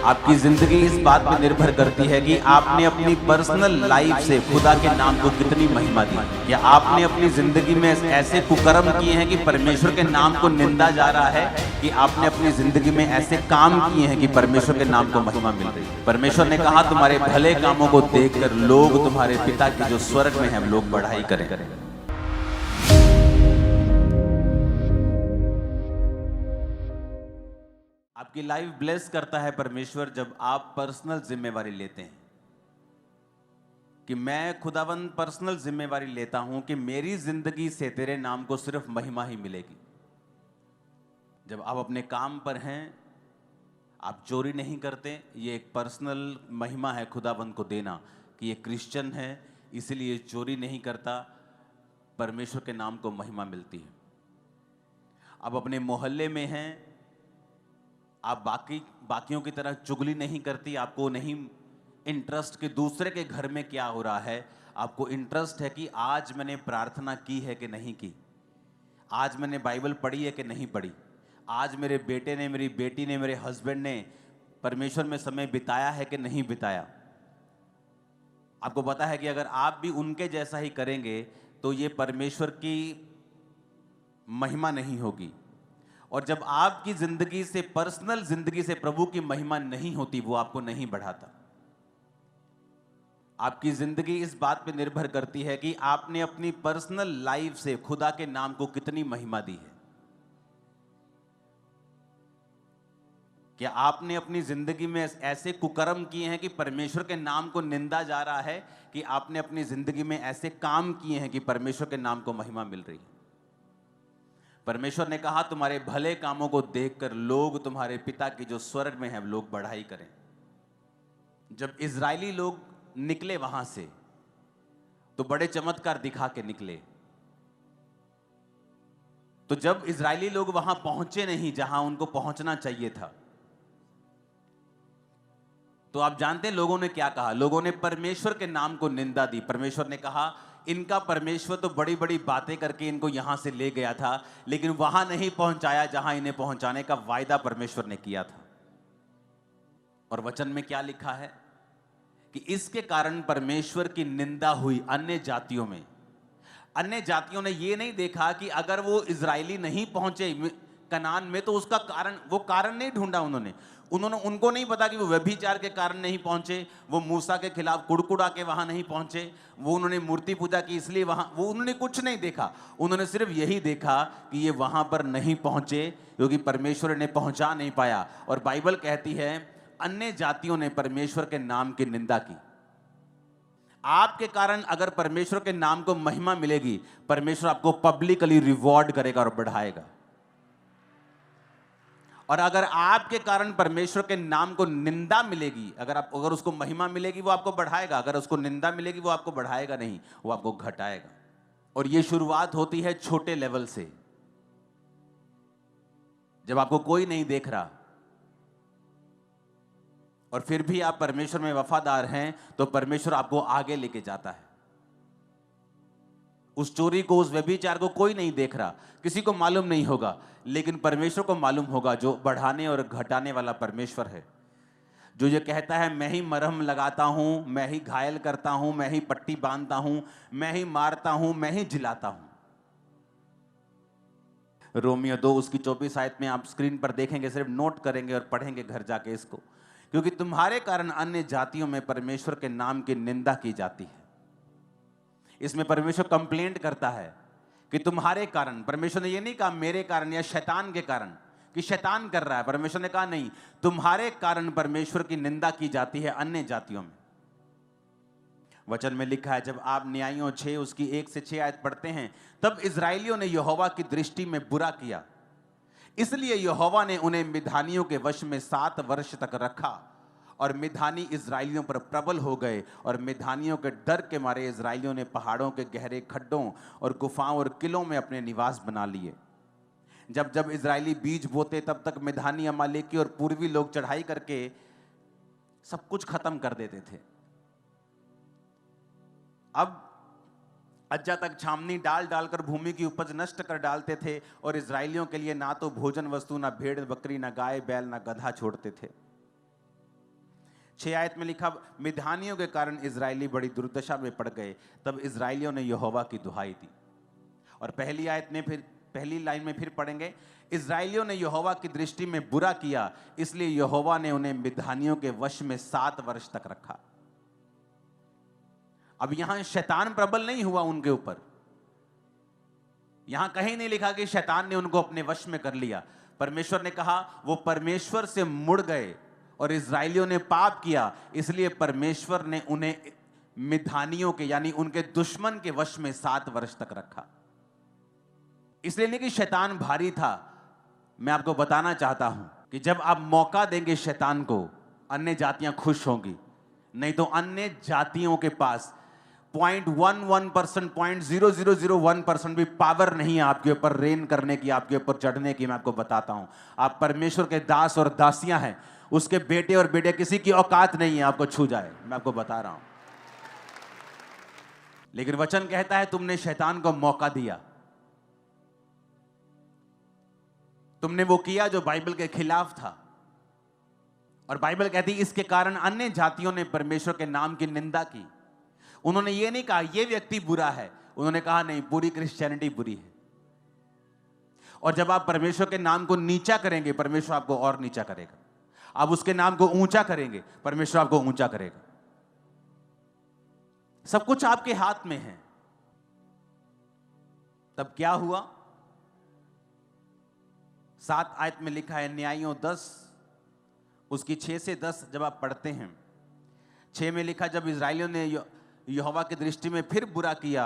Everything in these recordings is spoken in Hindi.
आपकी जिंदगी इस बात पर निर्भर करती है कि आपने अपनी पर्सनल लाइफ से खुदा के नाम को कितनी महिमा दी, या आपने अपनी जिंदगी में ऐसे कुकर्म किए हैं कि परमेश्वर के नाम को निंदा जा रहा है, कि आपने अपनी जिंदगी में ऐसे काम किए हैं कि परमेश्वर के नाम को महिमा मिल रही है। परमेश्वर ने कहा तुम्हारे भले कामों को देखकर लोग तुम्हारे पिता की जो स्वर्ग में है लोग बढ़ाई करें। आपकी लाइफ ब्लेस करता है परमेश्वर जब आप पर्सनल जिम्मेवारी लेते हैं कि मैं खुदावंद पर्सनल जिम्मेवारी लेता हूं कि मेरी जिंदगी से तेरे नाम को सिर्फ महिमा ही मिलेगी। जब आप अपने काम पर हैं, आप चोरी नहीं करते, ये एक पर्सनल महिमा है खुदावंद को देना कि ये क्रिश्चियन है इसलिए चोरी नहीं करता, परमेश्वर के नाम को महिमा मिलती है। आप अपने मोहल्ले में हैं, आप बाकियों की तरह चुगली नहीं करती, आपको नहीं इंटरेस्ट कि दूसरे के घर में क्या हो रहा है, आपको इंटरेस्ट है कि आज मैंने प्रार्थना की है कि नहीं की, आज मैंने बाइबल पढ़ी है कि नहीं पढ़ी, आज मेरे बेटे ने, मेरी बेटी ने, मेरे हस्बैंड ने परमेश्वर में समय बिताया है कि नहीं बिताया। आपको पता है कि अगर आप भी उनके जैसा ही करेंगे तो ये परमेश्वर की महिमा नहीं होगी। और जब आपकी जिंदगी से, पर्सनल जिंदगी से प्रभु की महिमा नहीं होती, वो आपको नहीं बढ़ाता। आपकी जिंदगी इस बात पे निर्भर करती है कि आपने अपनी पर्सनल लाइफ से खुदा के नाम को कितनी महिमा दी है। क्या आपने अपनी जिंदगी में ऐसे कुकर्म किए हैं कि परमेश्वर के नाम को निंदा जा रहा है, कि आपने अपनी जिंदगी में ऐसे काम किए हैं कि परमेश्वर के नाम को महिमा मिल रही है। परमेश्वर ने कहा तुम्हारे भले कामों को देखकर लोग तुम्हारे पिता की जो स्वर्ग में है लोग बढ़ाई करें। जब इजरायली लोग निकले वहां से तो बड़े चमत्कार दिखा के निकले। तो जब इजरायली लोग वहां पहुंचे नहीं जहां उनको पहुंचना चाहिए था, तो आप जानते हैं लोगों ने क्या कहा? लोगों ने परमेश्वर के नाम को निंदा दी। परमेश्वर ने कहा इनका परमेश्वर तो बड़ी बड़ी बातें करके इनको यहां से ले गया था, लेकिन वहां नहीं पहुंचाया जहां इन्हें पहुंचाने का वायदा परमेश्वर ने किया था। और वचन में क्या लिखा है कि इसके कारण परमेश्वर की निंदा हुई अन्य जातियों में। अन्य जातियों ने यह नहीं देखा कि अगर वो इजरायली नहीं पहुंचे कनान में तो उसका कारण, वो कारण नहीं ढूंढा उनको नहीं पता कि वो व्यभिचार के कारण नहीं पहुंचे, वो मूसा के खिलाफ कुड़कुड़ा के वहां नहीं पहुंचे, वो उन्होंने मूर्ति पूजा की इसलिए वहां, वो उन्होंने कुछ नहीं देखा। उन्होंने सिर्फ यही देखा कि ये वहां पर नहीं पहुंचे क्योंकि परमेश्वर ने पहुंचा नहीं पाया। और बाइबल कहती है अन्य जातियों ने परमेश्वर के नाम की निंदा की। आपके कारण अगर परमेश्वर के नाम को महिमा मिलेगी, परमेश्वर आपको पब्लिकली रिवॉर्ड करेगा और बढ़ाएगा। और अगर आपके कारण परमेश्वर के नाम को निंदा मिलेगी, अगर उसको महिमा मिलेगी वो आपको बढ़ाएगा, अगर उसको निंदा मिलेगी वो आपको बढ़ाएगा नहीं, वो आपको घटाएगा। और ये शुरुआत होती है छोटे लेवल से। जब आपको कोई नहीं देख रहा और फिर भी आप परमेश्वर में वफादार हैं, तो परमेश्वर आपको आगे लेके जाता है। उस चोरी को, उस व्यभिचार को कोई नहीं देख रहा, किसी को मालूम नहीं होगा, लेकिन परमेश्वर को मालूम होगा, जो बढ़ाने और घटाने वाला परमेश्वर है, जो ये कहता है मैं ही मरहम लगाता हूं, मैं ही घायल करता हूं, मैं ही पट्टी बांधता हूं, मैं ही मारता हूं, मैं ही जिलाता हूं। रोमियो 2 उसकी 24 आयत में आप स्क्रीन पर देखेंगे, सिर्फ नोट करेंगे और पढ़ेंगे घर जाके इसको। क्योंकि तुम्हारे कारण अन्य जातियों में परमेश्वर के नाम की निंदा की जाती है। इसमें परमेश्वर कंप्लेंट करता है कि तुम्हारे कारण। परमेश्वर ने ये नहीं कहा मेरे कारण या शैतान के कारण, कि शैतान कर रहा है। परमेश्वर ने कहा नहीं, तुम्हारे कारण परमेश्वर की निंदा की जाती है अन्य जातियों में। वचन में लिखा है, जब आप न्यायियों 6 उसकी 1 से 6 आयत पढ़ते हैं, तब इजराइलियों ने यहोवा की दृष्टि में बुरा किया, इसलिए यहोवा ने उन्हें मिधानियों के वश में 7 वर्ष तक रखा। और मिधानी इजराइलियों पर प्रबल हो गए, और मिधानियों के डर के मारे इजराइलियों ने पहाड़ों के गहरे खड्डों और गुफाओं और किलों में अपने निवास बना लिए। जब जब इजरायली बीज बोते तब तक मिधानी, अमालेकी और पूर्वी लोग चढ़ाई करके सब कुछ खत्म कर देते थे। अब अज्जा तक छावनी डाल डालकर भूमि की उपज नष्ट कर डालते थे, और इजरायलियों के लिए ना तो भोजन वस्तु, ना भेड़ बकरी, ना गाय बैल, ना गधा छोड़ते थे। 6 आयत में लिखा, मिद्यानियों के कारण इजरायली बड़ी दुर्दशा में पड़ गए, तब इजरायलियों ने यहोवा की दुहाई दी। और पहली लाइन में फिर पढ़ेंगे, इजरायलियों ने यहोवा की दृष्टि में बुरा किया, इसलिए यहोवा ने उन्हें मिद्यानियों के वश में 7 वर्ष तक रखा। अब यहां शैतान प्रबल नहीं हुआ उनके ऊपर, यहां कहीं नहीं लिखा कि शैतान ने उनको अपने वश में कर लिया। परमेश्वर ने कहा वो परमेश्वर से मुड़ गए और इजरायलियों ने पाप किया, इसलिए परमेश्वर ने उन्हें मिद्यानियों के यानी उनके दुश्मन के वश में 7 वर्ष तक रखा। इसलिए नहीं कि शैतान भारी था, मैं आपको बताना चाहता हूं कि जब आप मौका देंगे शैतान को, अन्य जातियां खुश होंगी। नहीं तो अन्य जातियों के पास 0.11%, 0.0001% भी पावर नहीं है आपके ऊपर रेन करने की, आपके ऊपर चढ़ने की। मैं आपको बताता हूं, आप परमेश्वर के दास और दासियां हैं, उसके बेटे और बेटे, किसी की औकात नहीं है आपको छू जाए, मैं आपको बता रहा हूं। लेकिन वचन कहता है तुमने शैतान को मौका दिया, तुमने वो किया जो बाइबल के खिलाफ था। और बाइबल कहती है इसके कारण अन्य जातियों ने परमेश्वर के नाम की निंदा की। उन्होंने ये नहीं कहा ये व्यक्ति बुरा है, उन्होंने कहा नहीं, पूरी क्रिश्चियनिटी बुरी है। और जब आप परमेश्वर के नाम को नीचा करेंगे, परमेश्वर आपको और नीचा करेगा। आप उसके नाम को ऊंचा करेंगे, परमेश्वर आपको ऊंचा करेगा। सब कुछ आपके हाथ में है। तब क्या हुआ? 7 आयत में लिखा है, न्यायियों 10 उसकी 6 से 10 जब आप पढ़ते हैं, 6 में लिखा, जब इजरायलियों ने यहोवा की दृष्टि में फिर बुरा किया,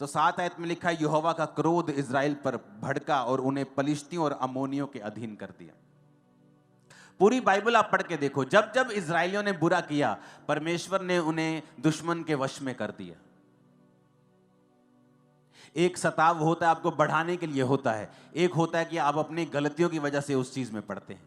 तो 7 आयत में लिखा, यहोवा का क्रोध इजराइल पर भड़का और उन्हें पलिश्तियों और अमोनियों के अधीन कर दिया। पूरी बाइबल आप पढ़ के देखो, जब जब इजरायलियों ने बुरा किया, परमेश्वर ने उन्हें दुश्मन के वश में कर दिया। एक सताव होता है आपको बढ़ाने के लिए होता है, एक होता है कि आप अपनी गलतियों की वजह से उस चीज में पड़ते हैं।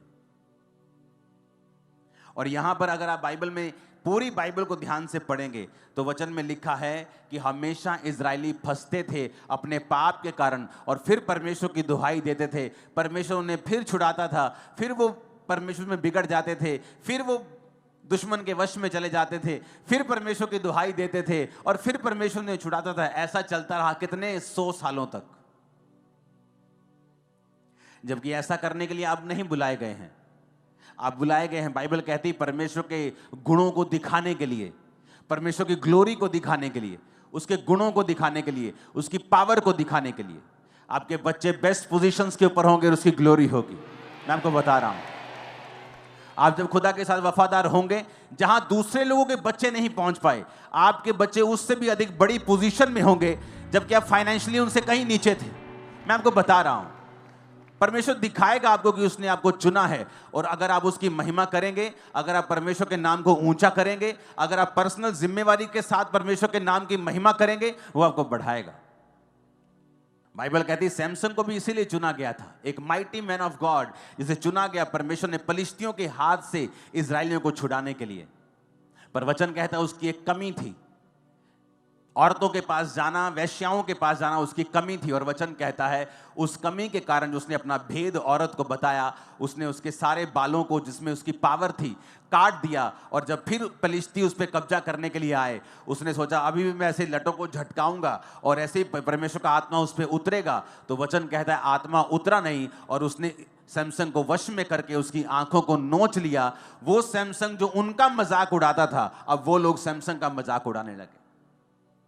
और यहां पर अगर आप बाइबल में पूरी बाइबल को ध्यान से पढ़ेंगे तो वचन में लिखा है कि हमेशा इजरायली फंसते थे अपने पाप के कारण, और फिर परमेश्वर की दुहाई देते थे, परमेश्वर उन्हें फिर छुड़ाता था, फिर वो परमेश्वर में बिगड़ जाते थे, फिर वो दुश्मन के वश में चले जाते थे, फिर परमेश्वर की दुहाई देते थे और फिर परमेश्वर ने छुड़ाता था। ऐसा चलता रहा कितने 100 सालों तक। जबकि ऐसा करने के लिए आप नहीं बुलाए गए हैं, आप बुलाए गए हैं, बाइबल कहती है, परमेश्वर के गुणों को दिखाने के लिए, परमेश्वर की ग्लोरी को दिखाने के लिए, उसके गुणों को दिखाने के लिए, उसकी पावर को दिखाने के लिए। आपके बच्चे बेस्ट पोजीशंस के ऊपर होंगे और उसकी ग्लोरी होगी। मैं आपको बता रहा हूं, आप जब खुदा के साथ वफादार होंगे, जहां दूसरे लोगों के बच्चे नहीं पहुंच पाए, आपके बच्चे उससे भी अधिक बड़ी पोजीशन में होंगे, जबकि आप फाइनेंशियली उनसे कहीं नीचे थे। मैं आपको बता रहा हूं, परमेश्वर दिखाएगा आपको कि उसने आपको चुना है। और अगर आप उसकी महिमा करेंगे, अगर आप परमेश्वर के नाम को ऊंचा करेंगे, अगर आप पर्सनल जिम्मेवारी के साथ परमेश्वर के नाम की महिमा करेंगे, वो आपको बढ़ाएगा। बाइबल कहती है सैमसन को भी इसीलिए चुना गया था, एक माइटी मैन ऑफ गॉड, जिसे चुना गया परमेश्वर ने पलिश्तियों के हाथ से इजरायलियों को छुड़ाने के लिए। पर वचन कहता है उसकी एक कमी थी, औरतों के पास जाना, वैश्याओं के पास जाना, उसकी कमी थी। और वचन कहता है उस कमी के कारण उसने अपना भेद औरत को बताया, उसने उसके सारे बालों को जिसमें उसकी पावर थी काट दिया। और जब फिर पलिश्ती उस पर कब्जा करने के लिए आए, उसने सोचा अभी भी मैं ऐसे लटों को झटकाऊंगा और ऐसे ही परमेश्वर का आत्मा उस पर उतरेगा। तो वचन कहता है आत्मा उतरा नहीं, और उसने सैमसन को वश में करके उसकी आंखों को नोच लिया। वो सैमसन जो उनका मजाक उड़ाता था, अब वो लोग सैमसन का मजाक उड़ाने लगे।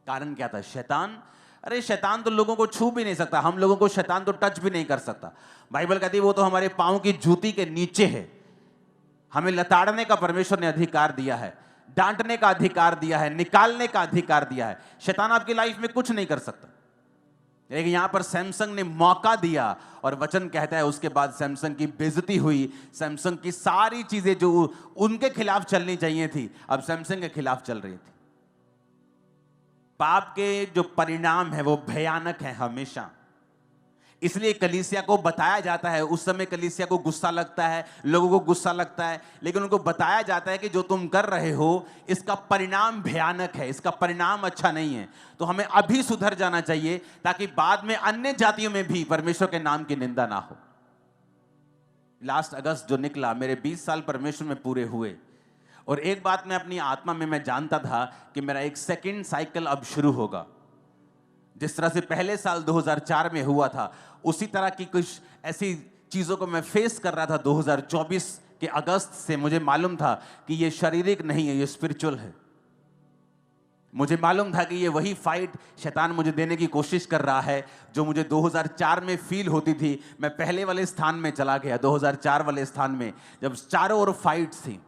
कारण क्या था? शैतान। अरे शैतान तो लोगों को छू भी नहीं सकता, हम लोगों को शैतान तो टच भी नहीं कर सकता। बाइबल कहती है वो तो हमारे पांव की जूती के नीचे है। हमें लताड़ने का परमेश्वर ने अधिकार दिया है, डांटने का अधिकार दिया है, निकालने का अधिकार दिया है। शैतान आपकी लाइफ में कुछ नहीं कर सकता। लेकिन यहां पर सैमसन ने मौका दिया, और वचन कहता है उसके बाद सैमसन की बेइज्जती हुई। सैमसन की सारी चीजें जो उनके खिलाफ चलनी चाहिए थी, अब सैमसन के खिलाफ चल रही थी। पाप के जो परिणाम है वो भयानक है हमेशा। इसलिए कलीसिया को बताया जाता है, उस समय कलीसिया को गुस्सा लगता है, लोगों को गुस्सा लगता है, लेकिन उनको बताया जाता है कि जो तुम कर रहे हो इसका परिणाम भयानक है, इसका परिणाम अच्छा नहीं है। तो हमें अभी सुधर जाना चाहिए ताकि बाद में अन्य जातियों में भी परमेश्वर के नाम की निंदा ना हो। लास्ट अगस्त जो निकला, मेरे 20 साल परमेश्वर में पूरे हुए। और एक बात मैं अपनी आत्मा में मैं जानता था कि मेरा एक सेकंड साइकिल अब शुरू होगा। जिस तरह से पहले साल 2004 में हुआ था, उसी तरह की कुछ ऐसी चीजों को मैं फेस कर रहा था 2024 के अगस्त से। मुझे मालूम था कि ये शारीरिक नहीं है, ये स्पिरिचुअल है। मुझे मालूम था कि ये वही फाइट शैतान मुझे देने की कोशिश कर रहा है जो मुझे 2004 में फील होती थी। मैं पहले वाले स्थान में चला गया, 2004 वाले स्थान में, जब चारों ओर फाइट्स थी।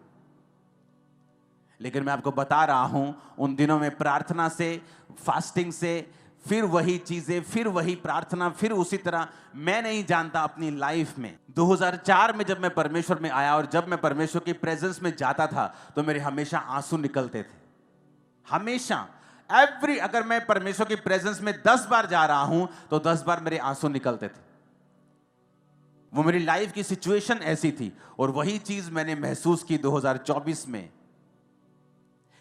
लेकिन मैं आपको बता रहा हूं, उन दिनों में प्रार्थना से, फास्टिंग से, फिर वही चीजें, फिर वही प्रार्थना, फिर उसी तरह, मैं नहीं जानता अपनी लाइफ में 2004 में जब मैं परमेश्वर में आया और जब मैं परमेश्वर की प्रेजेंस में जाता था तो मेरे हमेशा आंसू निकलते थे। हमेशा, अगर मैं परमेश्वर की प्रेजेंस में 10 बार जा रहा हूं तो 10 बार मेरे आंसू निकलते थे। वो मेरी लाइफ की सिचुएशन ऐसी थी। और वही चीज मैंने महसूस की 2024 में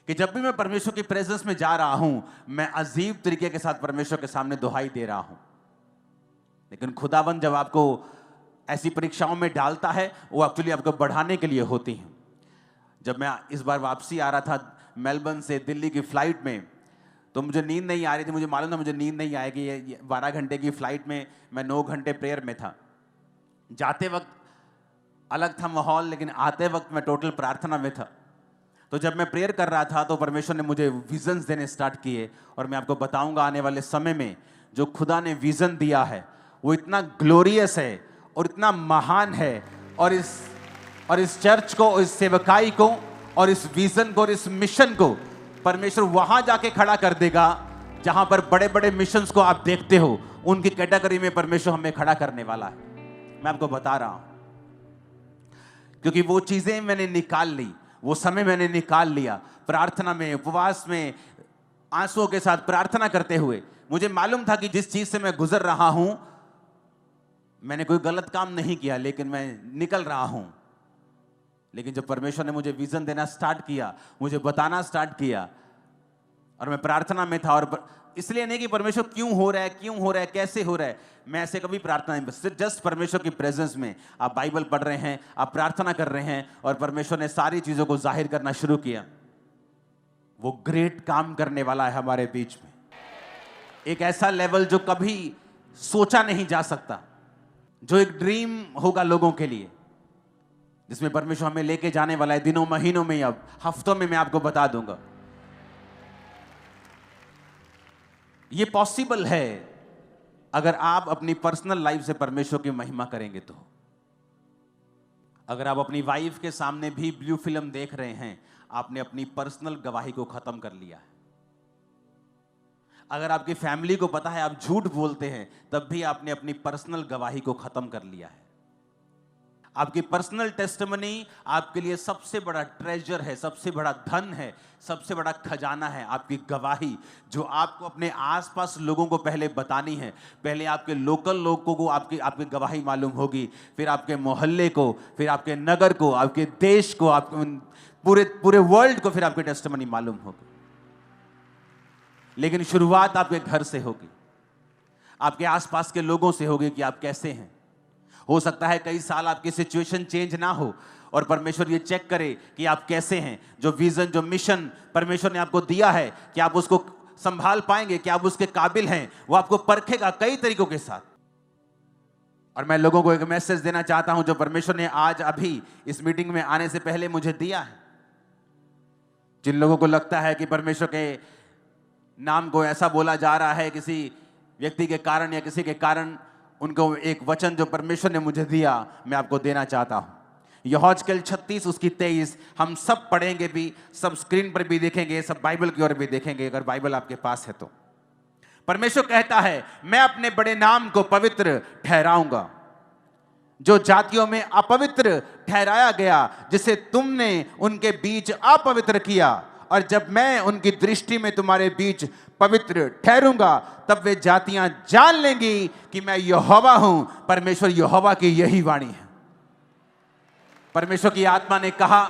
कि जब भी मैं परमेश्वर की प्रेजेंस में जा रहा हूं, मैं अजीब तरीके के साथ परमेश्वर के सामने दुहाई दे रहा हूं। लेकिन खुदाबंद जब आपको ऐसी परीक्षाओं में डालता है, वो एक्चुअली आपको बढ़ाने के लिए होती हैं। जब मैं इस बार वापसी आ रहा था मेलबर्न से दिल्ली की फ्लाइट में, तो मुझे नींद नहीं आ रही थी। मुझे मालूम था मुझे नींद नहीं आएगी। ये 12 घंटे की फ्लाइट में मैं 9 घंटे प्रेयर में था। जाते वक्त अलग था माहौल, लेकिन आते वक्त मैं टोटल प्रार्थना में था। तो जब मैं प्रेयर कर रहा था तो परमेश्वर ने मुझे विजन्स देने स्टार्ट किए। और मैं आपको बताऊंगा आने वाले समय में जो खुदा ने विजन दिया है वो इतना ग्लोरियस है और इतना महान है। और इस चर्च को, इस सेवकाई को, और इस विजन को और इस मिशन को परमेश्वर वहां जाके खड़ा कर देगा जहां पर बड़े बड़े मिशंस को आप देखते हो, उनकी कैटेगरी में परमेश्वर हमें खड़ा करने वाला है। मैं आपको बता रहा हूं, क्योंकि वो चीजें मैंने निकाल ली, वो समय मैंने निकाल लिया प्रार्थना में, उपवास में, आंसुओं के साथ प्रार्थना करते हुए। मुझे मालूम था कि जिस चीज से मैं गुजर रहा हूं, मैंने कोई गलत काम नहीं किया, लेकिन मैं निकल रहा हूं। लेकिन जब परमेश्वर ने मुझे विजन देना स्टार्ट किया, मुझे बताना स्टार्ट किया, और मैं प्रार्थना में था, और इसलिए नहीं कि परमेश्वर क्यों हो रहा है, कैसे हो रहा है, मैं ऐसे कभी प्रार्थना नहीं, बस जस्ट परमेश्वर की प्रेजेंस में आप बाइबल पढ़ रहे हैं, आप प्रार्थना कर रहे हैं, और परमेश्वर ने सारी चीजों को जाहिर करना शुरू किया। वो ग्रेट काम करने वाला है हमारे बीच में, एक ऐसा लेवल जो कभी सोचा नहीं जा सकता, जो एक ड्रीम होगा लोगों के लिए, जिसमें परमेश्वर हमें लेके जाने वाला है दिनों, महीनों में, अब हफ्तों में। मैं आपको बता दूंगा ये पॉसिबल है अगर आप अपनी पर्सनल लाइफ से परमेश्वर की महिमा करेंगे तो। अगर आप अपनी वाइफ के सामने भी ब्लू फिल्म देख रहे हैं, आपने अपनी पर्सनल गवाही को खत्म कर लिया है। अगर आपकी फैमिली को पता है आप झूठ बोलते हैं, तब भी आपने अपनी पर्सनल गवाही को खत्म कर लिया है। आपकी पर्सनल टेस्टिमनी आपके लिए सबसे बड़ा ट्रेजर है, सबसे बड़ा धन है, सबसे बड़ा खजाना है, आपकी गवाही, जो आपको अपने आसपास लोगों को पहले बतानी है। पहले आपके लोकल लोगों को आपकी गवाही मालूम होगी, फिर आपके मोहल्ले को, फिर आपके नगर को, आपके देश को, आपके पूरे वर्ल्ड को फिर आपकी टेस्टिमनी मालूम होगी। लेकिन शुरुआत आपके घर से होगी, आपके आसपास के लोगों से होगी कि आप कैसे हैं। हो सकता है कई साल आपकी सिचुएशन चेंज ना हो और परमेश्वर ये चेक करे कि आप कैसे हैं। जो विजन, जो मिशन परमेश्वर ने आपको दिया है, कि आप उसको संभाल पाएंगे, कि आप उसके काबिल हैं, वो आपको परखेगा कई तरीकों के साथ। और मैं लोगों को एक मैसेज देना चाहता हूं जो परमेश्वर ने आज अभी इस मीटिंग में आने से पहले मुझे दिया है। जिन लोगों को लगता है कि परमेश्वर के नाम को ऐसा बोला जा रहा है किसी व्यक्ति के कारण या किसी के कारण, उनको एक वचन जो परमेश्वर ने मुझे दिया मैं आपको देना चाहता हूं। यहोजकेल 36 उसकी 23 हम सब पढ़ेंगे भी, सब स्क्रीन पर भी देखेंगे, सब बाइबल की ओर भी देखेंगे अगर बाइबल आपके पास है तो। परमेश्वर कहता है, मैं अपने बड़े नाम को पवित्र ठहराऊंगा, जो जातियों में अपवित्र ठहराया गया, जिसे तुमने उनके बीच अपवित्र किया, और जब मैं उनकी दृष्टि में तुम्हारे बीच पवित्र ठहरूंगा, तब वे जातियां जान लेंगी कि मैं यहोवा हूं। परमेश्वर यहोवा की यही वाणी है। परमेश्वर की आत्मा ने कहा,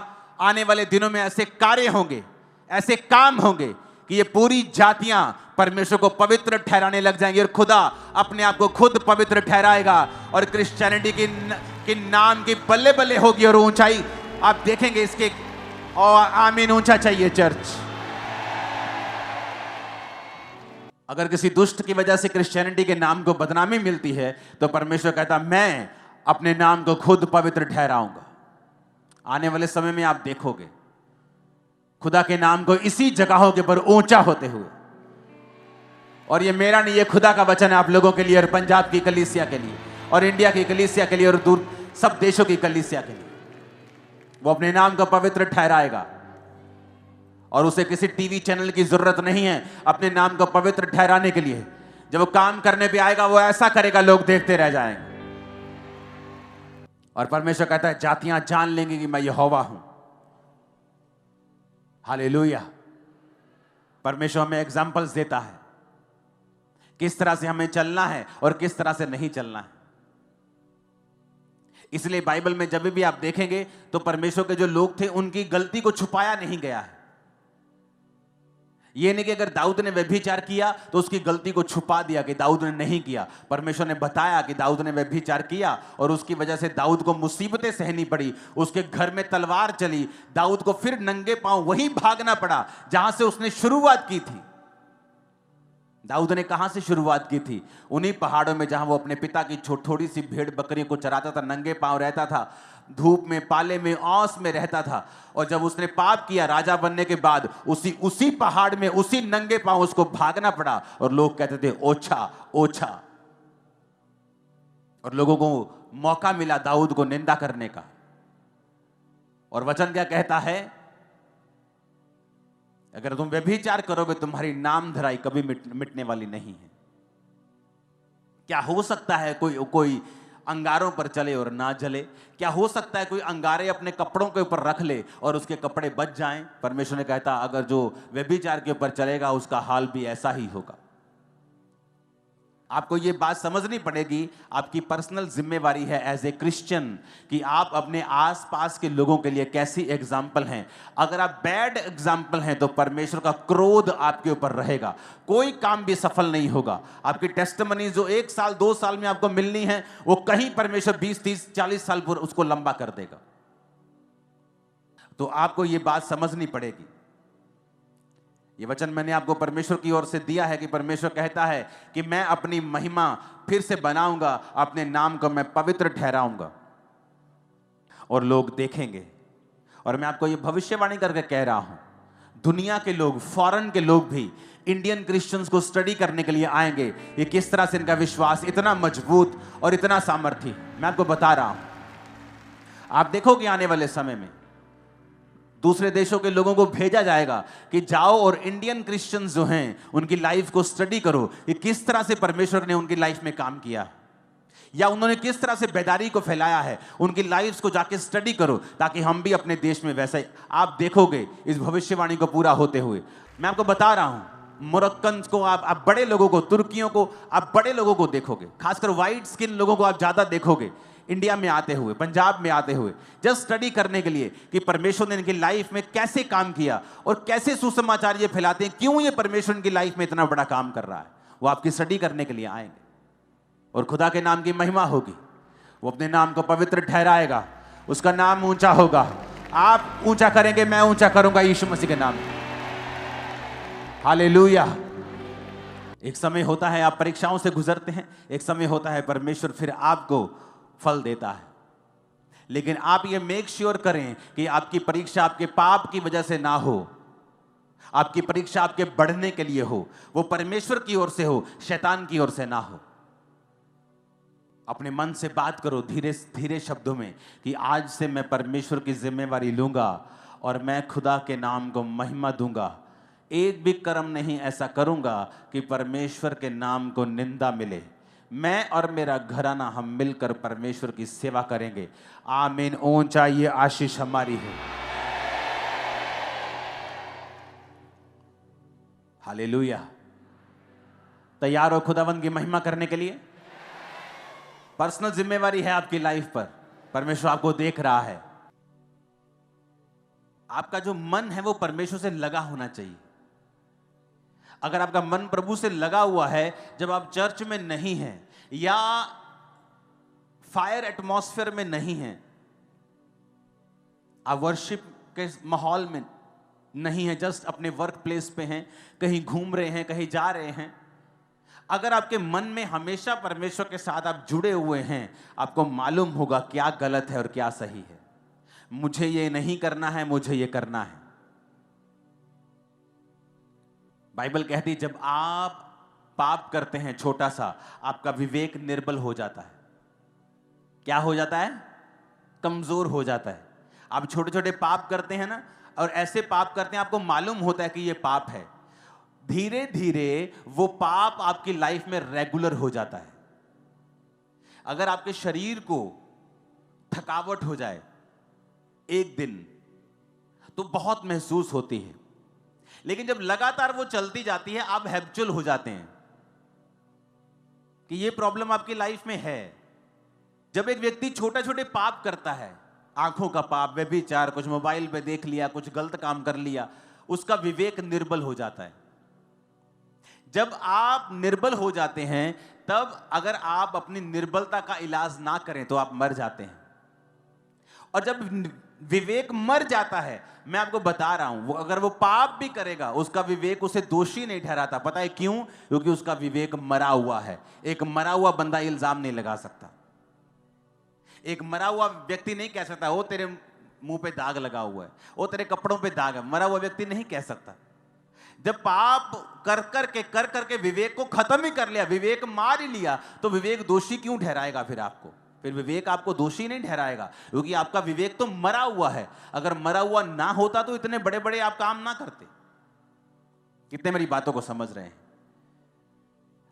आने वाले दिनों में ऐसे कार्य होंगे, ऐसे काम होंगे कि ये पूरी जातियां परमेश्वर को पवित्र ठहराने लग जाएंगी, और खुदा अपने आप को खुद पवित्र ठहराएगा, और क्रिश्चियनिटी की नाम की बल्ले बल्ले होगी और ऊंचाई आप देखेंगे। इसके और आमीन ऊंचा चाहिए चर्च। अगर किसी दुष्ट की वजह से क्रिश्चियनिटी के नाम को बदनामी मिलती है तो परमेश्वर कहता मैं अपने नाम को खुद पवित्र ठहराऊंगा। आने वाले समय में आप देखोगे खुदा के नाम को इसी जगहों के ऊपर ऊंचा होते हुए, और ये मेरा नहीं, ये खुदा का वचन है आप लोगों के लिए और पंजाब की कलीसिया के लिए और इंडिया की कलीसिया के लिए और दूर सब देशों की कलीसिया के लिए। वो अपने नाम को पवित्र ठहराएगा और उसे किसी टीवी चैनल की जरूरत नहीं है अपने नाम को पवित्र ठहराने के लिए। जब वो काम करने पे आएगा वो ऐसा करेगा लोग देखते रह जाएंगे। और परमेश्वर कहता है जातियां जान लेंगी कि मैं यहोवा हूं। हालेलुया। परमेश्वर हमें एग्जाम्पल्स देता है किस तरह से हमें चलना है और किस तरह से नहीं चलना है। इसलिए बाइबल में जब भी आप देखेंगे तो परमेश्वर के जो लोग थे उनकी गलती को छुपाया नहीं गया है। यह नहीं कि अगर दाऊद ने व्यभिचार किया तो उसकी गलती को छुपा दिया कि दाऊद ने नहीं किया। परमेश्वर ने बताया कि दाऊद ने व्यभिचार किया और उसकी वजह से दाऊद को मुसीबतें सहनी पड़ी, उसके घर में तलवार चली, दाऊद को फिर नंगे पांव वहीं भागना पड़ा जहां से उसने शुरुआत की थी। दाऊद ने कहां से शुरुआत की थी? उन्हीं पहाड़ों में जहां वो अपने पिता की थोड़ी सी भेड़ बकरियों को चराता था, नंगे पांव रहता था, धूप में, पाले में, औस में रहता था। और जब उसने पाप किया राजा बनने के बाद उसी पहाड़ में उसी नंगे पांव उसको भागना पड़ा और लोग कहते थे ओछा ओछा। और लोगों को मौका मिला दाऊद को निंदा करने का। और वचन क्या कहता है? अगर तुम व्यभिचार करोगे तुम्हारी नाम धराई कभी मिटने वाली नहीं है। क्या हो सकता है कोई अंगारों पर चले और ना जले? क्या हो सकता है कोई अंगारे अपने कपड़ों के ऊपर रख ले और उसके कपड़े बच जाएं? परमेश्वर ने कहता अगर जो व्यभिचार के ऊपर चलेगा उसका हाल भी ऐसा ही होगा। आपको यह बात समझनी पड़ेगी, आपकी पर्सनल जिम्मेवारी है एज ए क्रिश्चियन कि आप अपने आसपास के लोगों के लिए कैसी एग्जाम्पल हैं। अगर आप बैड एग्जाम्पल हैं तो परमेश्वर का क्रोध आपके ऊपर रहेगा, कोई काम भी सफल नहीं होगा। आपकी टेस्टिमनी जो 1 साल 2 साल में आपको मिलनी है वो कहीं परमेश्वर 20 30 40 साल पर उसको लंबा कर देगा। तो आपको यह बात समझनी पड़ेगी। ये वचन मैंने आपको परमेश्वर की ओर से दिया है कि परमेश्वर कहता है कि मैं अपनी महिमा फिर से बनाऊंगा, अपने नाम को मैं पवित्र ठहराऊंगा और लोग देखेंगे। और मैं आपको ये भविष्यवाणी करके कह रहा हूं, दुनिया के लोग, फॉरेन के लोग भी इंडियन क्रिश्चियंस को स्टडी करने के लिए आएंगे। ये किस तरह से इनका विश्वास इतना मजबूत और इतना सामर्थ्य, मैं आपको बता रहा हूं। आप देखोगे आने वाले समय में दूसरे देशों के लोगों को भेजा जाएगा कि जाओ और इंडियन क्रिश्चियंस जो हैं उनकी लाइफ को स्टडी करो, कि किस तरह से परमेश्वर ने उनकी लाइफ में काम किया या उन्होंने किस तरह से बेदारी को फैलाया है। उनकी लाइफ्स को जाके स्टडी करो ताकि हम भी अपने देश में वैसा ही। आप देखोगे इस भविष्यवाणी को पूरा होते हुए। मैं आपको बता रहा हूं, मोरक्कन को आप बड़े लोगों को, तुर्कियों को आप बड़े लोगों को देखोगे, खासकर व्हाइट स्किन लोगों को आप ज्यादा देखोगे इंडिया में आते हुए, पंजाब में आते हुए, जस्ट स्टडी करने के लिए कि परमेश्वर ने इनकी लाइफ में कैसे काम किया और कैसे सुसमाचार ये फैलाते हैं, क्यों ये परमेश्वर इनकी लाइफ में इतना बड़ा काम कर रहा है। वो आपकी स्टडी करने के लिए आएंगे और खुदा के नाम की महिमा होगी। वो अपने नाम को पवित्र ठहराएगा, उसका नाम ऊंचा होगा। आप ऊंचा करेंगे, मैं ऊंचा करूंगा यीशु मसीह के नाम। हालेलुया। एक समय होता है आप परीक्षाओं से गुजरते हैं, एक समय होता है परमेश्वर फिर आपको फल देता है। लेकिन आप ये मेक श्योर करें कि आपकी परीक्षा आपके पाप की वजह से ना हो, आपकी परीक्षा आपके बढ़ने के लिए हो, वो परमेश्वर की ओर से हो, शैतान की ओर से ना हो। अपने मन से बात करो धीरे धीरे शब्दों में कि आज से मैं परमेश्वर की जिम्मेवारी लूंगा और मैं खुदा के नाम को महिमा दूंगा। एक भी कर्म नहीं ऐसा करूंगा कि परमेश्वर के नाम को निंदा मिले। मैं और मेरा घराना हम मिलकर परमेश्वर की सेवा करेंगे। आमीन। ऊंचा ये आशीष हमारी है। हालेलुया। तैयार हो खुदावंद की महिमा करने के लिए? पर्सनल जिम्मेवारी है आपकी लाइफ पर, परमेश्वर आपको देख रहा है। आपका जो मन है वो परमेश्वर से लगा होना चाहिए। अगर आपका मन प्रभु से लगा हुआ है, जब आप चर्च में नहीं हैं या फायर एटमॉस्फेयर में नहीं हैं, आप वर्शिप के माहौल में नहीं है, जस्ट अपने वर्क प्लेस पे हैं, कहीं घूम रहे हैं, कहीं जा रहे हैं, अगर आपके मन में हमेशा परमेश्वर के साथ आप जुड़े हुए हैं, आपको मालूम होगा क्या गलत है और क्या सही है। मुझे ये नहीं करना है, मुझे ये करना है। बाइबल कहती है जब आप पाप करते हैं छोटा सा, आपका विवेक निर्बल हो जाता है। क्या हो जाता है? कमजोर हो जाता है। आप छोटे छोटे पाप करते हैं ना, और ऐसे पाप करते हैं आपको मालूम होता है कि ये पाप है, धीरे धीरे वो पाप आपकी लाइफ में रेगुलर हो जाता है। अगर आपके शरीर को थकावट हो जाए एक दिन तो बहुत महसूस होती है, लेकिन जब लगातार वो चलती जाती है आप हैबिचुअल हो जाते हैं कि ये प्रॉब्लम आपकी लाइफ में है। जब एक व्यक्ति छोटे छोटे पाप करता है, आंखों का पाप, व्यभिचार, कुछ मोबाइल पे देख लिया, कुछ गलत काम कर लिया, उसका विवेक निर्बल हो जाता है। जब आप निर्बल हो जाते हैं, तब अगर आप अपनी निर्बलता का इलाज ना करें तो आप मर जाते हैं। और जब विवेक मर जाता है, मैं आपको बता रहा हूं, वो अगर वो पाप भी करेगा उसका विवेक उसे दोषी नहीं ठहराता। पता है क्यों? क्योंकि उसका विवेक मरा हुआ है। एक मरा हुआ बंदा इल्जाम नहीं लगा सकता। एक मरा हुआ व्यक्ति नहीं कह सकता वो तेरे मुंह पे दाग लगा हुआ है, वो तेरे कपड़ों पे दाग है। मरा हुआ व्यक्ति नहीं कह सकता। जब पाप कर करके विवेक को खत्म ही कर लिया, विवेक मार ही लिया, तो विवेक दोषी क्यों ठहराएगा फिर आपको? फिर विवेक आपको दोषी नहीं ठहराएगा, क्योंकि आपका विवेक तो मरा हुआ है। अगर मरा हुआ ना होता तो इतने बड़े बड़े आप काम ना करते। कितने मेरी बातों को समझ रहे हैं?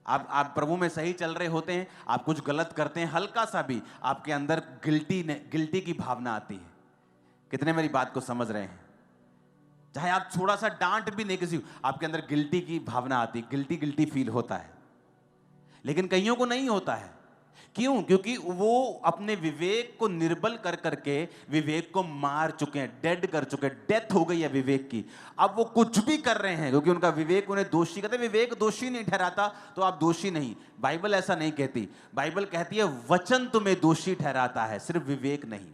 आप प्रभु में सही चल रहे होते हैं, आप कुछ गलत करते हैं, हल्का सा भी आपके अंदर गिल्टी की भावना आती है। कितने मेरी बात को समझ रहे हैं? चाहे आप थोड़ा सा डांट भी नहीं किसी, आपके अंदर गिल्टी की भावना आती है, गिल्टी फील होता है। लेकिन कईयों को नहीं होता है। क्यों? क्योंकि वो अपने विवेक को निर्बल कर करके विवेक को मार चुके हैं, डेड कर चुके हैं, डेथ हो गई है विवेक की। अब वो कुछ भी कर रहे हैं क्योंकि उनका विवेक उन्हें दोषी कहते हैं। विवेक दोषी नहीं ठहराता तो आप दोषी नहीं। बाइबल ऐसा नहीं कहती। बाइबल कहती है वचन तुम्हें दोषी ठहराता है, सिर्फ विवेक नहीं।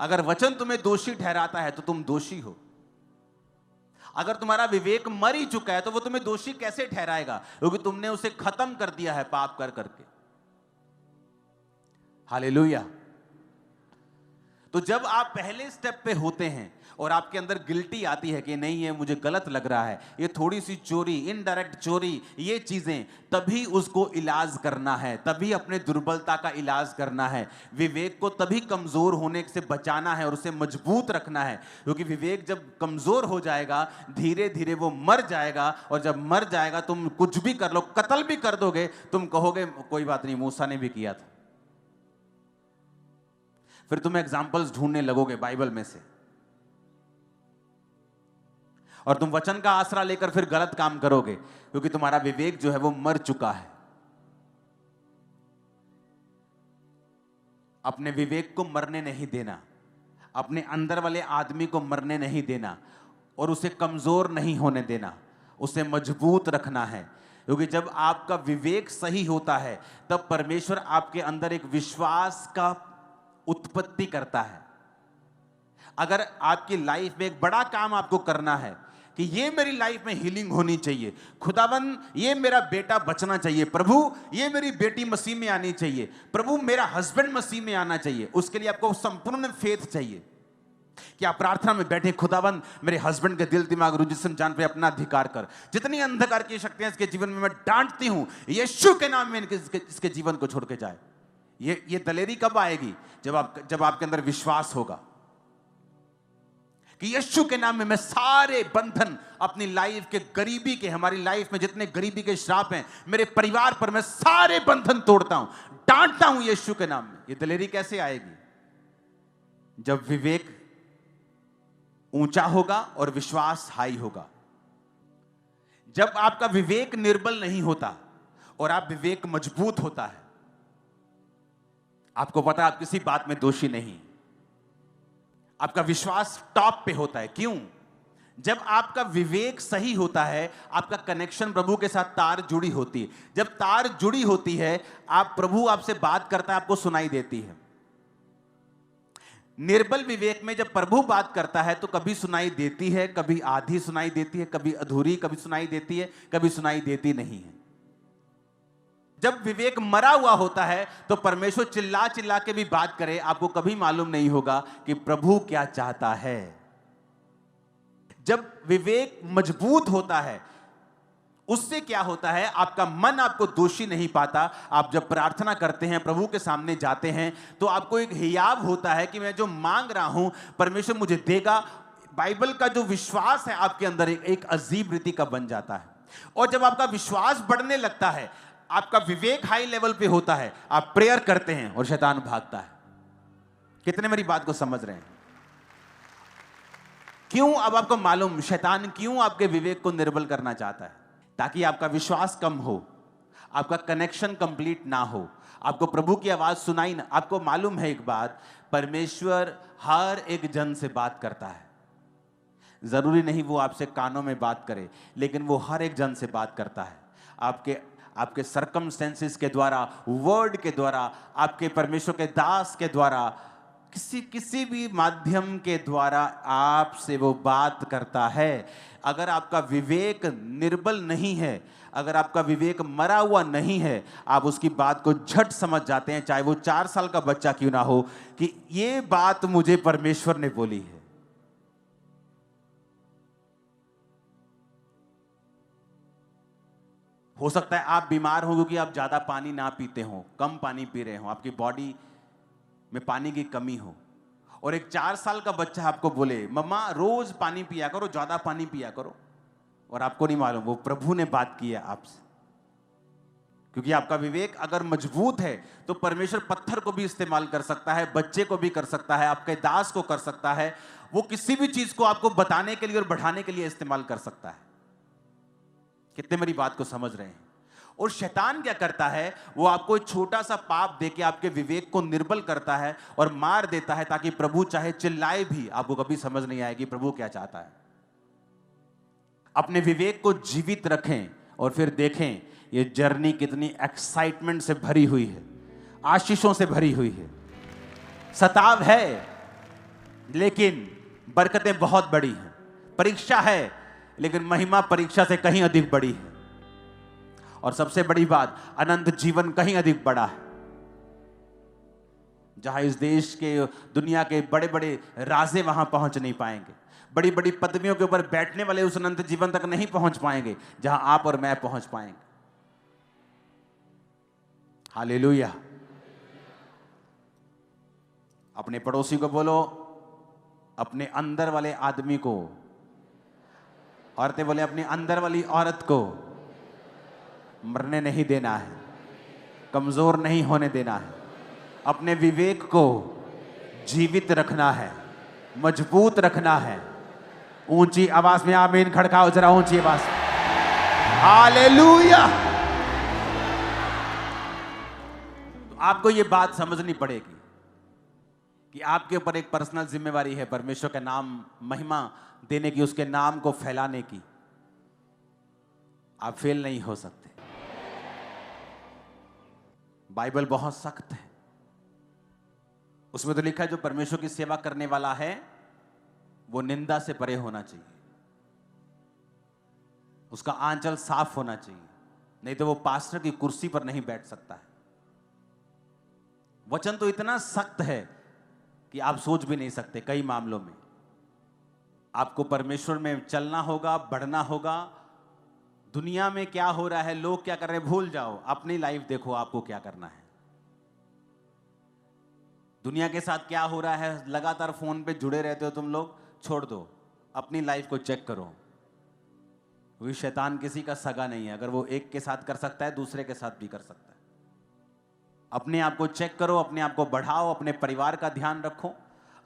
अगर वचन तुम्हें दोषी ठहराता है तो तुम दोषी हो। अगर तुम्हारा विवेक मर ही चुका है तो वो तुम्हें दोषी कैसे ठहराएगा? क्योंकि तुमने उसे खत्म कर दिया है पाप कर करके। हालेलुया। तो जब आप पहले स्टेप पे होते हैं और आपके अंदर गिल्टी आती है कि नहीं ये मुझे गलत लग रहा है, ये थोड़ी सी चोरी, इनडायरेक्ट चोरी, ये चीजें, तभी उसको इलाज करना है, तभी अपने दुर्बलता का इलाज करना है। विवेक को तभी कमजोर होने से बचाना है और उसे मजबूत रखना है। क्योंकि विवेक जब कमजोर हो जाएगा धीरे धीरे वो मर जाएगा, और जब मर जाएगा तुम कुछ भी कर लो, कत्ल भी कर दोगे, तुम कहोगे कोई बात नहीं, मूसा ने भी किया था। फिर तुम एग्जाम्पल्स ढूंढने लगोगे बाइबल में से, और तुम वचन का आसरा लेकर फिर गलत काम करोगे, क्योंकि तुम्हारा विवेक जो है वो मर चुका है। अपने विवेक को मरने नहीं देना, अपने अंदर वाले आदमी को मरने नहीं देना, और उसे कमजोर नहीं होने देना, उसे मजबूत रखना है। क्योंकि जब आपका विवेक सही होता है तब परमेश्वर आपके अंदर एक विश्वास का उत्पत्ति करता है। अगर आपकी लाइफ में एक बड़ा काम आपको करना है कि ये मेरी लाइफ में हीलिंग होनी चाहिए, खुदावन ये मेरा बेटा बचना चाहिए, प्रभु ये मेरी बेटी मसीह में आनी चाहिए, प्रभु मेरा हस्बैंड मसीह में आना चाहिए, उसके लिए आपको संपूर्ण फेथ चाहिए कि आप प्रार्थना में बैठे, खुदावन मेरे हस्बैंड के दिल दिमाग रुझ जिस्म जान पे अपना अधिकार कर। जितनी अंधकार की शक्तियां इसके जीवन में मैं डांटती हूं, यीशु के नाम में इसके जीवन को छोड़ के जाए। ये दलेरी कब आएगी? जब आपके अंदर विश्वास होगा कि यीशु के नाम में मैं सारे बंधन अपनी लाइफ के, गरीबी के, हमारी लाइफ में जितने गरीबी के श्राप हैं मेरे परिवार पर, मैं सारे बंधन तोड़ता हूं, डांटता हूं यीशु के नाम में। ये दलेरी कैसे आएगी? जब विवेक ऊंचा होगा और विश्वास हाई होगा। जब आपका विवेक निर्बल नहीं होता और आप विवेक मजबूत होता है, आपको पता है आप किसी बात में दोषी नहीं, आपका विश्वास टॉप पे होता है। क्यों? जब आपका विवेक सही होता है, आपका कनेक्शन प्रभु के साथ तार जुड़ी होती है। जब तार जुड़ी होती है, प्रभु आपसे बात करता है, आपको सुनाई देती है। निर्बल विवेक में जब प्रभु बात करता है तो कभी सुनाई देती है, कभी आधी सुनाई देती है, कभी अधूरी, कभी सुनाई देती है, कभी सुनाई देती नहीं है। जब विवेक मरा हुआ होता है तो परमेश्वर चिल्ला चिल्ला के भी बात करे, आपको कभी मालूम नहीं होगा कि प्रभु क्या चाहता है। जब विवेक मजबूत होता है उससे क्या होता है, आपका मन आपको दोषी नहीं पाता। आप जब प्रार्थना करते हैं, प्रभु के सामने जाते हैं, तो आपको एक हियाव होता है कि मैं जो मांग रहा हूं परमेश्वर मुझे देगा। बाइबल का जो विश्वास है आपके अंदर एक अजीब रीति का बन जाता है। और जब आपका विश्वास बढ़ने लगता है, आपका विवेक हाई लेवल पे होता है, आप प्रेयर करते हैं और शैतान भागता है। कितने मेरी बात को समझ रहे हैं? क्यों? अब आपको मालूम शैतान क्यों आपके विवेक को निर्बल करना चाहता है, ताकि आपका विश्वास कम हो, आपका कनेक्शन कंप्लीट ना हो, आपको प्रभु की आवाज सुनाई ना। आपको मालूम है एक बात, परमेश्वर हर एक जन से बात करता है। जरूरी नहीं वो आपसे कानों में बात करे, लेकिन वो हर एक जन से बात करता है। आपके सर्कमस्टेंसेस के द्वारा, वर्ड के द्वारा, आपके परमेश्वर के दास के द्वारा, किसी भी माध्यम के द्वारा आपसे वो बात करता है। अगर आपका विवेक निर्बल नहीं है, अगर आपका विवेक मरा हुआ नहीं है, आप उसकी बात को झट समझ जाते हैं, चाहे वो 4 साल का बच्चा क्यों ना हो, कि ये बात मुझे परमेश्वर ने बोली है। हो सकता है आप बीमार हो क्योंकि आप ज्यादा पानी ना पीते हो, कम पानी पी रहे हो, आपकी बॉडी में पानी की कमी हो। और एक 4 साल का बच्चा आपको बोले, मम्मा रोज पानी पिया करो, ज्यादा पानी पिया करो, और आपको नहीं मालूम वो प्रभु ने बात की है आपसे। क्योंकि आपका विवेक अगर मजबूत है तो परमेश्वर पत्थर को भी इस्तेमाल कर सकता है, बच्चे को भी कर सकता है, आपके दास को कर सकता है। वो किसी भी चीज को आपको बताने के लिए और बढ़ाने के लिए इस्तेमाल कर सकता है। कितने मेरी बात को समझ रहे हैं? और शैतान क्या करता है, वो आपको एक छोटा सा पाप देके आपके विवेक को निर्बल करता है और मार देता है, ताकि प्रभु चाहे चिल्लाए भी आपको कभी समझ नहीं आएगी प्रभु क्या चाहता है। अपने विवेक को जीवित रखें और फिर देखें ये जर्नी कितनी एक्साइटमेंट से भरी हुई है, आशीषों से भरी हुई है। सताव है लेकिन बरकतें बहुत बड़ी हैं। परीक्षा है लेकिन महिमा परीक्षा से कहीं अधिक बड़ी है। और सबसे बड़ी बात, अनंत जीवन कहीं अधिक बड़ा है। जहां इस देश के, दुनिया के बड़े बड़े राजे वहां पहुंच नहीं पाएंगे, बड़ी बड़ी पदवियों के ऊपर बैठने वाले उस अनंत जीवन तक नहीं पहुंच पाएंगे जहां आप और मैं पहुंच पाएंगे। हालेलुया। अपने पड़ोसी को बोलो, अपने अंदर वाले आदमी को, औरतें बोले अपने अंदर वाली औरत को मरने नहीं देना है, कमजोर नहीं होने देना है, अपने विवेक को जीवित रखना है, मजबूत रखना है। ऊंची आवाज में आमीन खड़काओ जरा, ऊंची आवाज। हालेलुया। तो आपको यह बात समझनी पड़ेगी कि आपके ऊपर एक पर्सनल जिम्मेवारी है परमेश्वर का नाम महिमा देने की, उसके नाम को फैलाने की। आप फेल नहीं हो सकते। बाइबल बहुत सख्त है, उसमें तो लिखा है जो परमेश्वर की सेवा करने वाला है वो निंदा से परे होना चाहिए, उसका आंचल साफ होना चाहिए, नहीं तो वो पास्टर की कुर्सी पर नहीं बैठ सकता है। वचन तो इतना सख्त है कि आप सोच भी नहीं सकते। कई मामलों में आपको परमेश्वर में चलना होगा, बढ़ना होगा। दुनिया में क्या हो रहा है, लोग क्या कर रहे हैं, भूल जाओ, अपनी लाइफ देखो आपको क्या करना है। दुनिया के साथ क्या हो रहा है, लगातार फोन पे जुड़े रहते हो तुम लोग, छोड़ दो, अपनी लाइफ को चेक करो। क्योंकि शैतान किसी का सगा नहीं है, अगर वो एक के साथ कर सकता है दूसरे के साथ भी कर सकता है। अपने आप को चेक करो, अपने आप को बढ़ाओ, अपने परिवार का ध्यान रखो,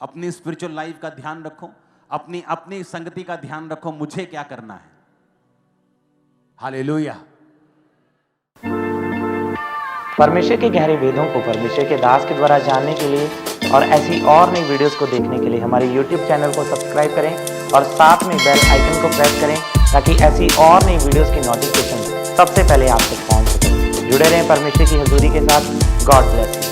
अपनी स्पिरिचुअल लाइफ का ध्यान रखो, अपनी संगति का ध्यान रखो, मुझे क्या करना है। हालेलुया। परमेश्वर के गहरे वेदों को परमेश्वर के दास के द्वारा जानने के लिए और ऐसी और नई वीडियोस को देखने के लिए हमारे YouTube चैनल को सब्सक्राइब करें और साथ में बेल आइकन को प्रेस करें, ताकि ऐसी और नई वीडियोस की नोटिफिकेशन सबसे पहले आप तक पहुंच सके। जुड़े रहें परमेश्वर की हजूरी के साथ। God bless.